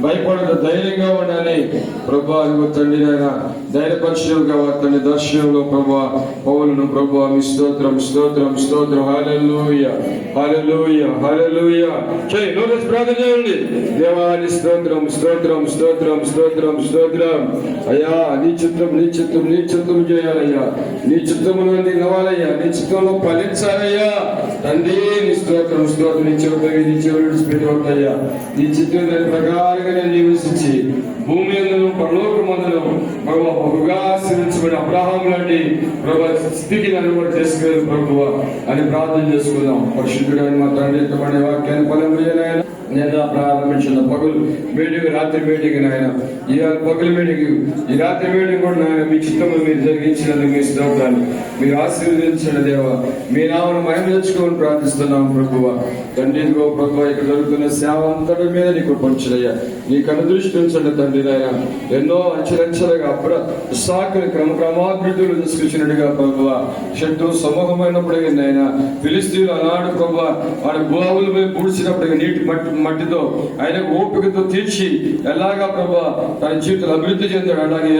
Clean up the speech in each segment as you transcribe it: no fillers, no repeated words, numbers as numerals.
భయపడదు, ధైర్యంగా ఉండాలి ప్రభా. తండ్రి నాయన ధైర్యపరచడంగా తండ్రి దర్శనంలో ప్రభా పౌలును ప్రభా మీ స్తోత్రం స్తోత్రం స్తోత్రం. హల్లెలూయా హల్లెలూయా హల్లెలూయా. ప్రార్థన చేయండి. దేవాని స్తోత్రం స్తోత్రం స్తోత్రం స్తోత్రం స్తోత్రం. అయ్యా నీ చిత్తం నీ చిత్తం నీ చిత్తం చేయాలయ్యా. నీ చిత్తములో నవ్వాలయ్యా. నీ చిత్తంలో ఫలించాలయ్యా. తండ్రి నీ స్తోత్రం స్తోత్రం. నీ చెవులు పెట్టవద్దయ్యా. నీ చిత్తం ప్రకారంగా నేను నివసించి భూమి అందును పరలోకమందును ప్రభు బహుగా ఆశీర్వదించబడిన అబ్రహాము లాంటి ప్రభు స్థితికి నన్ను కూడా చేసుకెళ్ళి ప్రభువా అని ప్రార్థన చేసుకుందాం. పరిశుద్ధుడైన మా తండ్రి పడే వాక్యాన్ని ఫలం చేయనాయన. నేను ప్రారంభించిన పగులు మీటింగ్, రాత్రి మీటింగ్ నాయన, ఈ పగులు మీటింగ్, ఈ రాత్రి మీటింగ్ కూడా నాయన మీ చిత్తము మీరు జరిగించినందుకు మీ స్తోత్రాలు. మీరు ఆశీర్వదించిన దేవ మీ నామను మహిమ తెచ్చుకోమని ప్రార్థిస్తున్నాం ప్రభువా. తండ్రి ప్రభువా ఇక్కడ జరుగుతున్న సేవ అంతటి మీద నీకు పంచులయ్యా. నీ కనుదృష్టి ఉంచండి తండ్రి నాయన. ఎన్నో అంచెలంచెలుగా సాకులు క్రమాభివృద్ధులు తీసుకొచ్చినట్టుగా ప్రభువా శత్రు సమూహమైనప్పుడే నాయన ఫిలిస్తీన్లు ఆనాడు ప్రభువా వాడి భూములపై పూడ్చినప్పటికీ నీటి మట్టితో ఆయన ఓపికతో తీర్చి ఎలాగా ప్రభా తన జీవితంలో అభివృద్ధి చెందాడు. అలాగే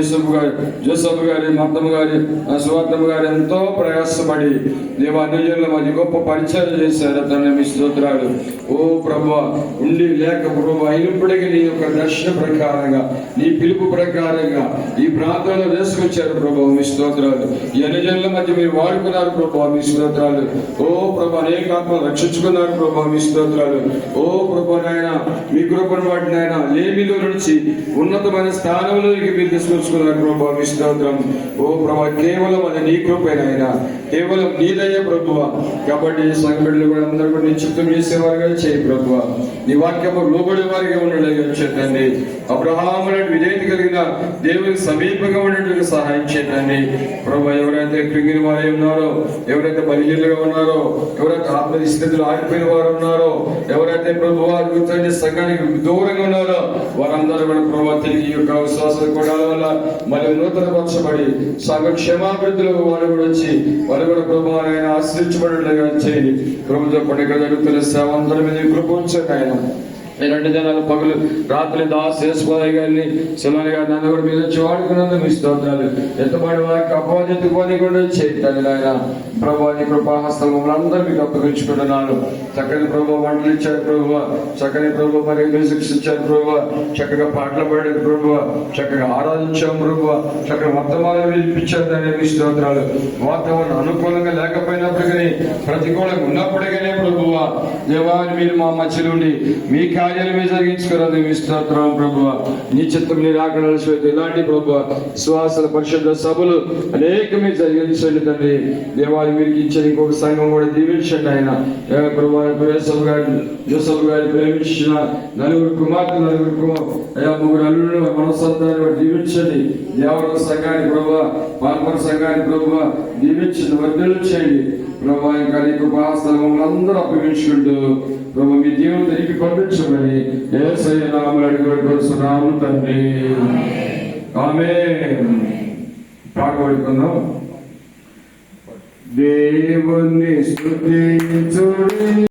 జోసఫ్ గారి మత్తమ్మ గారి సువార్తమ్మ గారి ఎంతో ప్రయాసపడి దేవాన్యుల మధ్య గొప్ప పరిచయం చేశారు. తన మీ స్తోత్రాలు. ఓ ప్రభా ఉండి లేక ప్రభా అయినప్పటికీ నీ యొక్క దర్శన ప్రకారంగా నీ పిలుపు ప్రకారంగా ఈ ప్రాంతంలో వేసుకొచ్చారు ప్రభా మీ స్తోత్రాలు. ఈ అన్యజనుల మధ్య మీరు వాడుకున్నారు ప్రభా మీ స్తోత్రాలు. ఓ ప్రభా అనేక ఆత్మలు రక్షించుకున్నారు ప్రభా మీ స్తోత్రాలు. ఓ ప్రభా నాయన మీ కృపను బట్టి నాయన లేమిలో నుంచి ఉన్నతమైన స్థానంలోకి మీరు తీసుకొచ్చుకున్నారు ప్రభా మీ స్తోత్రం. ఓ ప్రభా కేవలం అది నీ కృపేనాయన, కేవలం నీదయ్య ప్రభువా. కాబట్టి సంఘటనలు కూడా అందరూ కూడా నీ చిత్తం చేసేవారుగా చేయి ప్రభువా. నీ వాక్యము లోబడే వారిగా ఉండలేగా చేయండి. అబ్రహాము విధేయత కలిగిన దేవునికి సమీపంగా ఉండేట్టుగా సహాయం చేయండి ప్రభా. ఎవరైతే కృంగిన వారే ఉన్నారో, ఎవరైతే బలిజీలుగా ఉన్నారో, ఎవరైతే ఆత్మస్థితిలో ఆగిపోయిన వారు ఉన్నారో, ఎవరైతే ప్రభువా సంఘానికి దూరంగా ఉన్నారో వారందరూ కూడా ప్రభావ తిరిగి యొక్క విశ్వాసం కూడా వల్ల మళ్ళీ నూతనపరచబడి సంఘ క్షేమాభివృద్ధిలో వారు కూడా వచ్చి వారు కూడా ప్రభావ ఆయన ఆశ్రయించబడేలాగా చేయండి ప్రభుత్వ పండుగ జరుగుతున్న సేవ అందరి మీద కృప ఉంచండి ఆయన. 2 దినాలు పగులు రాత్రి దాస్ చేసుకోవాలి కానీ సెలవులు గారు నన్ను కూడా మీద వచ్చి వాడుకున్నందుకు మీ స్తోత్రాలు. ఎత్తబడి వారికి అపోజిట్టుకొని కూడా చేయండి ఆయన ప్రభావ. నీ కృపాహస్తం మమ్మల్ని అందరూ మీకు అప్పగించుకుంటున్నాను. చక్కని ప్రభావ వంటలు ఇచ్చారు ప్రభువ, చక్కని ప్రభావ మరి మ్యూజిక్స్ ఇచ్చారు ప్రభువ, చక్కగా పాటలు పాడారు ప్రభువ, చక్కగా ఆరాధించాం ప్రభువ, చక్కగా వర్తమానం వినిపించారు దాని మీ స్తోత్రాలు. వాతావరణం అనుకూలంగా లేకపోయినప్పటికీ ప్రతికూలంగా ఉన్నప్పటికీ ప్రభువ దేవాన్ని మీరు మా మధ్యలో ఉండి మీ కార్యాలు మీరు జరిగించుకోవాలి మీ స్తోత్రం ప్రభువ. నీ చిత్తం మీరు ఆకడాల్సి ఇలాంటి ప్రభువ శ్వాసల పరిశుద్ధ సభలు అనేక మీరు జరిగించండి తండ్రి. దేవాన్ని మీరు ఇచ్చిన ఇంకొక సంఘం కూడా దీవించండి ఆయన ప్రభు. జోసఫ్ గారిని ప్రేమించిన 4 కుమార్తెలు 3 అల్లుళ్ళు మనసంతాన్ని దీవించండి. దేవర సంఘాన్ని ప్రభువ, పాల్పర సంఘాన్ని ప్రభువ దీవించండి, వర్ధలు చేయండి ప్రభా. ఇంకా నీ కృపాస్థలం అందరూ అప్పగించుకుంటూ ప్రభు మీ దేవుని తిరిగి పంపించమని యేసయ్య నామములో అడుగుతున్నాము తండ్రి. ఆమేన్. పాట పాడుకుందాం. దేవుని స్తుతించుడి.